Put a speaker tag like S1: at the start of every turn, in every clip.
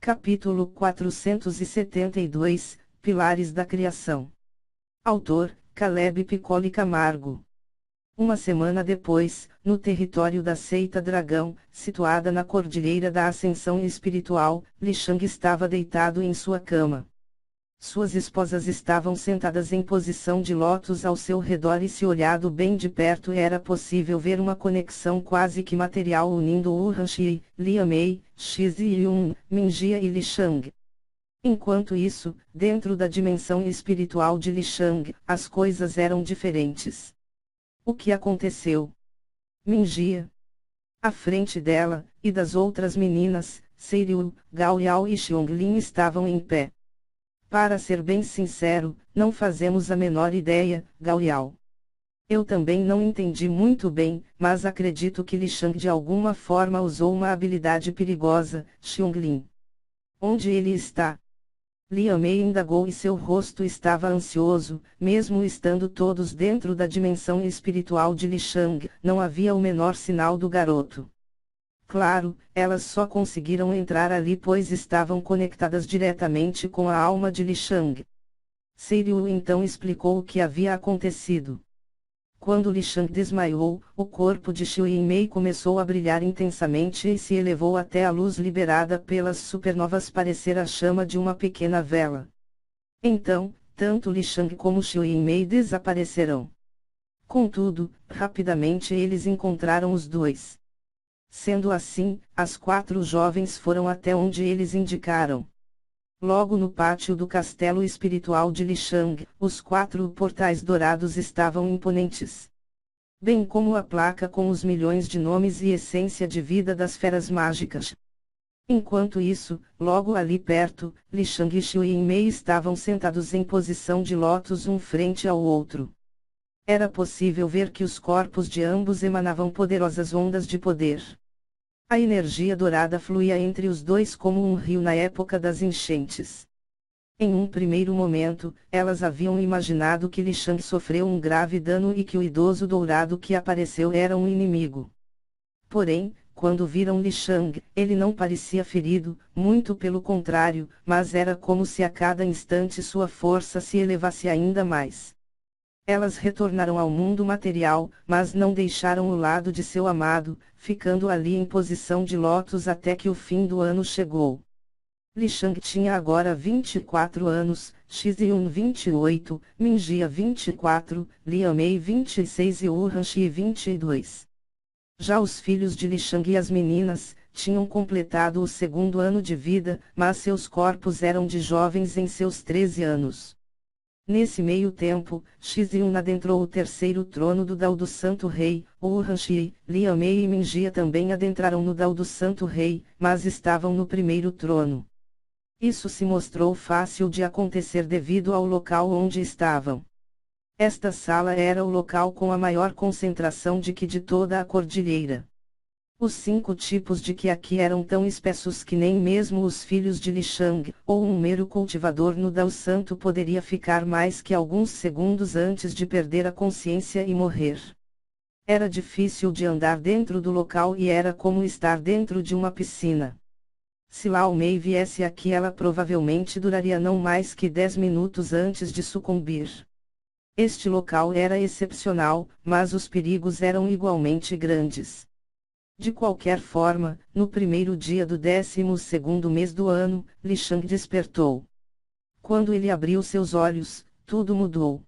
S1: Capítulo 472, Pilares da Criação. Autor, Caleb Piccoli Camargo. Uma semana depois, no território da seita Dragão, situada na Cordilheira da Ascensão Espiritual, Li Shang estava deitado em sua cama. Suas esposas estavam sentadas em posição de lótus ao seu redor e, se olhado bem de perto, era possível ver uma conexão quase que material unindo Wu Hanxi, Liu Mei, Xi Yun, Mingjia e Li Shang. Enquanto isso, dentro da dimensão espiritual de Li Shang, as coisas eram diferentes. O que aconteceu? Mingjia, à frente dela, e das outras meninas, Seiryu, Gao Yao e Xionglin estavam em pé. Para ser bem sincero, não fazemos a menor ideia, Gao Yao. Eu também não entendi muito bem, mas acredito que Li Shang de alguma forma usou uma habilidade perigosa, Xionglin. Onde ele está? Liu Mei indagou e seu rosto estava ansioso, mesmo estando todos dentro da dimensão espiritual de Li Shang, não havia o menor sinal do garoto. Claro, elas só conseguiram entrar ali pois estavam conectadas diretamente com a alma de Li Shang. Seiryu então explicou o que havia acontecido. Quando Li Shang desmaiou, o corpo de Xiu Yimei começou a brilhar intensamente e se elevou até a luz liberada pelas supernovas parecer a chama de uma pequena vela. Então, tanto Li Shang como Xiu Yimei desaparecerão. Contudo, rapidamente eles encontraram os dois. Sendo assim, as 4 jovens foram até onde eles indicaram. Logo no pátio do castelo espiritual de Li Shang, os 4 portais dourados estavam imponentes. Bem como a placa com os milhões de nomes e essência de vida das feras mágicas. Enquanto isso, logo ali perto, Li Shang e Xiu Yimei estavam sentados em posição de lótus um frente ao outro. Era possível ver que os corpos de ambos emanavam poderosas ondas de poder. A energia dourada fluía entre os dois como um rio na época das enchentes. Em um primeiro momento, elas haviam imaginado que Li Shang sofreu um grave dano e que o idoso dourado que apareceu era um inimigo. Porém, quando viram Li Shang, ele não parecia ferido, muito pelo contrário, mas era como se a cada instante sua força se elevasse ainda mais. Elas retornaram ao mundo material, mas não deixaram o lado de seu amado, ficando ali em posição de lótus até que o fim do ano chegou. Li Shang tinha agora 24 anos, Xi-Yun 28, Mingjia 24, Liu Mei 26 e Wu Hanxi 22. Já os filhos de Li Shang e as meninas, tinham completado o 2º ano de vida, mas seus corpos eram de jovens em seus 13 anos. Nesse meio tempo, Xi-Yun adentrou o 3º trono do Dao do Santo Rei, Wu Hanxi, Liu Mei e Mingjia também adentraram no Dao do Santo Rei, mas estavam no 1º trono. Isso se mostrou fácil de acontecer devido ao local onde estavam. Esta sala era o local com a maior concentração de Qi de toda a cordilheira. Os 5 tipos de Qi aqui eram tão espessos que nem mesmo os filhos de Li Shang, ou um mero cultivador no Dao Santo poderia ficar mais que alguns segundos antes de perder a consciência e morrer. Era difícil de andar dentro do local e era como estar dentro de uma piscina. Se Liu Mei viesse aqui, ela provavelmente duraria não mais que 10 minutos antes de sucumbir. Este local era excepcional, mas os perigos eram igualmente grandes. De qualquer forma, no primeiro dia do 12º mês do ano, Li Shang despertou. Quando ele abriu seus olhos, tudo mudou.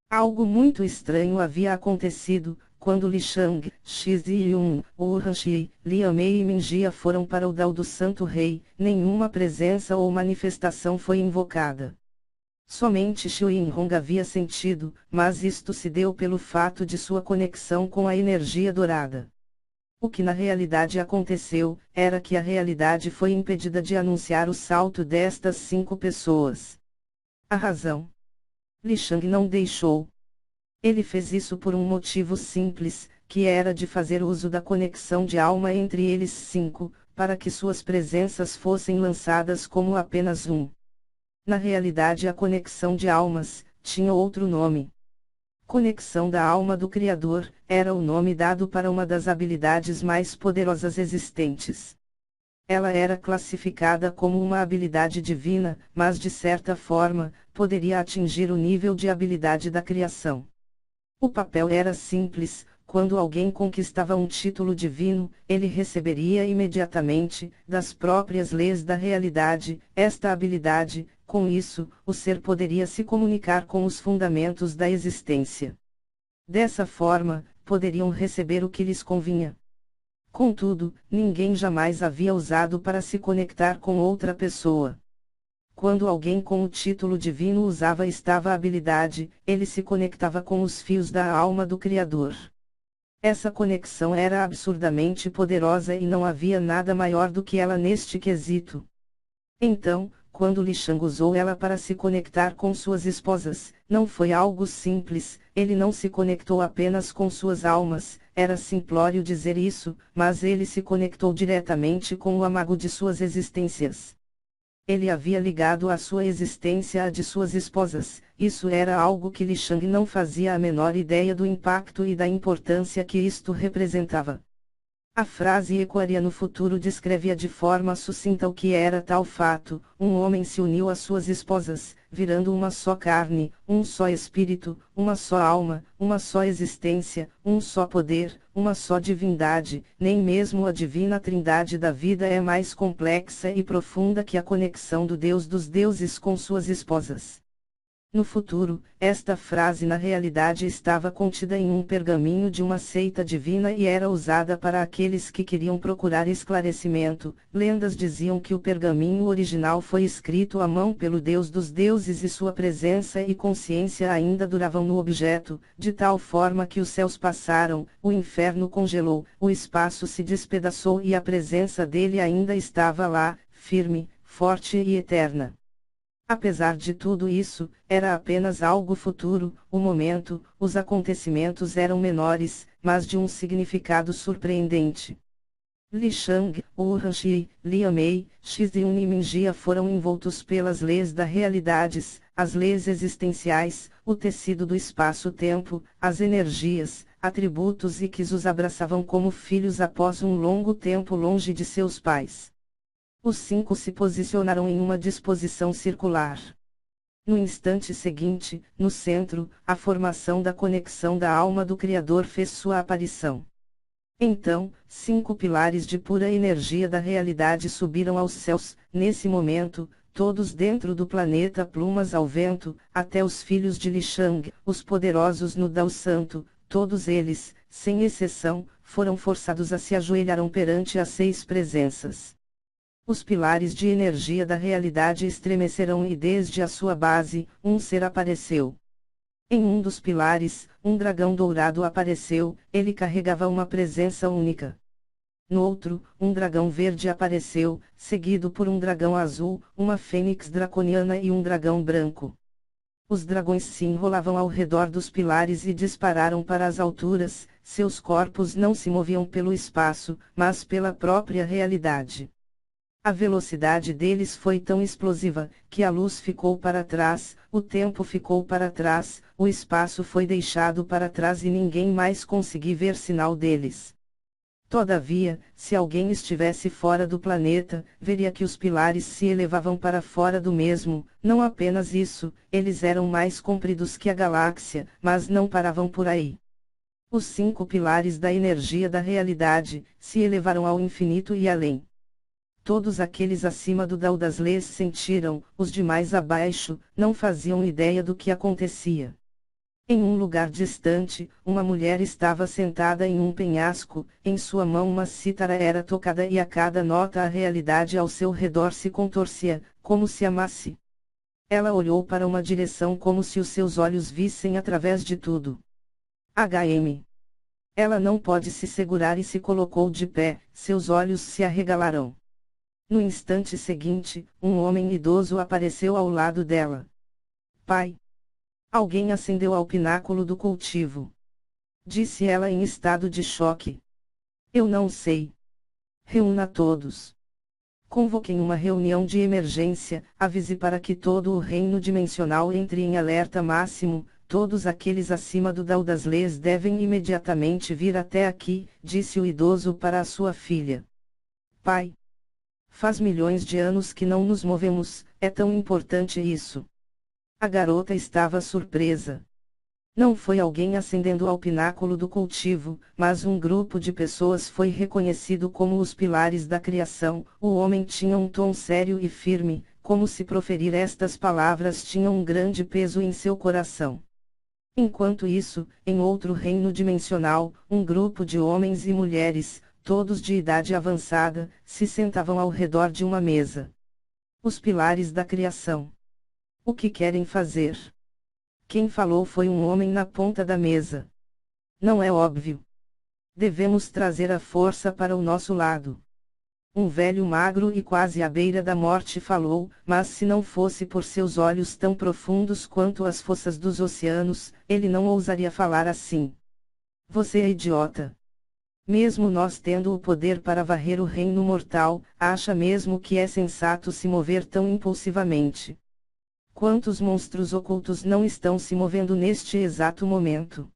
S1: Algo muito estranho havia acontecido. Quando Li Shang, Xi-Yun, Wu Hanxi, Liu Mei e Mingjia foram para o Dao do Santo Rei, nenhuma presença ou manifestação foi invocada. Somente Xiu Yinhong havia sentido, mas isto se deu pelo fato de sua conexão com a energia dourada. O que na realidade aconteceu, era que a realidade foi impedida de anunciar o salto destas 5 pessoas. A razão? Li Shang não deixou. Ele fez isso por um motivo simples, que era de fazer uso da conexão de alma entre eles 5, para que suas presenças fossem lançadas como apenas um. Na realidade, a conexão de almas tinha outro nome. Conexão da alma do Criador, era o nome dado para uma das habilidades mais poderosas existentes. Ela era classificada como uma habilidade divina, mas de certa forma, poderia atingir o nível de habilidade da criação. O papel era simples: quando alguém conquistava um título divino, ele receberia imediatamente, das próprias leis da realidade, esta habilidade. Com isso, o ser poderia se comunicar com os fundamentos da existência. Dessa forma, poderiam receber o que lhes convinha. Contudo, ninguém jamais havia usado para se conectar com outra pessoa. Quando alguém com o título divino usava esta habilidade, ele se conectava com os fios da alma do Criador. Essa conexão era absurdamente poderosa e não havia nada maior do que ela neste quesito. Então, quando Li Shang usou ela para se conectar com suas esposas, não foi algo simples. Ele não se conectou apenas com suas almas, era simplório dizer isso, mas ele se conectou diretamente com o âmago de suas existências. Ele havia ligado a sua existência à de suas esposas. Isso era algo que Li Shang não fazia a menor ideia do impacto e da importância que isto representava. A frase ecoaria no futuro descrevia de forma sucinta o que era tal fato: um homem se uniu às suas esposas, virando uma só carne, um só espírito, uma só alma, uma só existência, um só poder, uma só divindade. Nem mesmo a divina trindade da vida é mais complexa e profunda que a conexão do Deus dos deuses com suas esposas. No futuro, esta frase na realidade estava contida em um pergaminho de uma seita divina e era usada para aqueles que queriam procurar esclarecimento. Lendas diziam que o pergaminho original foi escrito à mão pelo Deus dos deuses e sua presença e consciência ainda duravam no objeto, de tal forma que os céus passaram, o inferno congelou, o espaço se despedaçou e a presença dele ainda estava lá, firme, forte e eterna. Apesar de tudo isso, era apenas algo futuro. O momento, os acontecimentos eram menores, mas de um significado surpreendente. Li Shang, Urhanshi, Liu Mei, Xiun e Mingjia foram envoltos pelas leis da realidades, as leis existenciais, o tecido do espaço-tempo, as energias, atributos e que os abraçavam como filhos após um longo tempo longe de seus pais. Os 5 se posicionaram em uma disposição circular. No instante seguinte, no centro, a formação da conexão da alma do Criador fez sua aparição. Então, 5 pilares de pura energia da realidade subiram aos céus. Nesse momento, todos dentro do planeta plumas ao vento, até os filhos de Li Shang, os poderosos no Dao Santo, todos eles, sem exceção, foram forçados a se ajoelharem perante as 6 presenças. Os pilares de energia da realidade estremecerão e desde a sua base, um ser apareceu. Em um dos pilares, um dragão dourado apareceu, ele carregava uma presença única. No outro, um dragão verde apareceu, seguido por um dragão azul, uma fênix draconiana e um dragão branco. Os dragões se enrolavam ao redor dos pilares e dispararam para as alturas. Seus corpos não se moviam pelo espaço, mas pela própria realidade. A velocidade deles foi tão explosiva, que a luz ficou para trás, o tempo ficou para trás, o espaço foi deixado para trás e ninguém mais conseguiu ver sinal deles. Todavia, se alguém estivesse fora do planeta, veria que os pilares se elevavam para fora do mesmo. Não apenas isso, eles eram mais compridos que a galáxia, mas não paravam por aí. Os 5 pilares da energia da realidade se elevaram ao infinito e além. Todos aqueles acima do Dao das leis sentiram, os demais abaixo, não faziam ideia do que acontecia. Em um lugar distante, uma mulher estava sentada em um penhasco, em sua mão uma cítara era tocada e a cada nota a realidade ao seu redor se contorcia, como se amasse. Ela olhou para uma direção como se os seus olhos vissem através de tudo. HM. Ela não pode se segurar e se colocou de pé, seus olhos se arregalaram. No instante seguinte, um homem idoso apareceu ao lado dela. Pai! Alguém ascendeu ao pináculo do cultivo. Disse ela em estado de choque. Eu não sei. Reúna todos. Convoquem uma reunião de emergência, avise para que todo o reino dimensional entre em alerta máximo. Todos aqueles acima do Dao das leis devem imediatamente vir até aqui, disse o idoso para a sua filha. Pai! Faz milhões de anos que não nos movemos, é tão importante isso. A garota estava surpresa. Não foi alguém ascendendo ao pináculo do cultivo, mas um grupo de pessoas foi reconhecido como os pilares da criação. O homem tinha um tom sério e firme, como se proferir estas palavras tinha um grande peso em seu coração. Enquanto isso, em outro reino dimensional, um grupo de homens e mulheres, todos de idade avançada, se sentavam ao redor de uma mesa. Os pilares da criação. O que querem fazer? Quem falou foi um homem na ponta da mesa. Não é óbvio. Devemos trazer a força para o nosso lado. Um velho magro e quase à beira da morte falou, mas se não fosse por seus olhos tão profundos quanto as fossas dos oceanos, ele não ousaria falar assim. Você é idiota. Mesmo nós tendo o poder para varrer o reino mortal, acha mesmo que é sensato se mover tão impulsivamente? Quantos monstros ocultos não estão se movendo neste exato momento?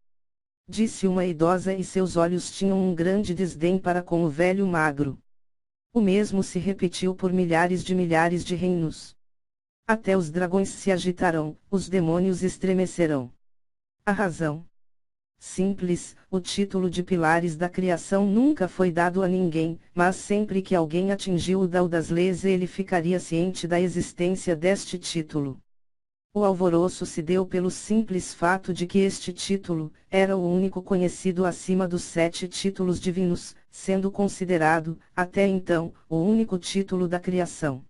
S1: Disse uma idosa e seus olhos tinham um grande desdém para com o velho magro. O mesmo se repetiu por milhares de reinos. Até os dragões se agitarão, os demônios estremecerão. A razão. Simples, o título de pilares da criação nunca foi dado a ninguém, mas sempre que alguém atingiu o dao das leis ele ficaria ciente da existência deste título. O alvoroço se deu pelo simples fato de que este título era o único conhecido acima dos 7 títulos divinos, sendo considerado, até então, o único título da criação.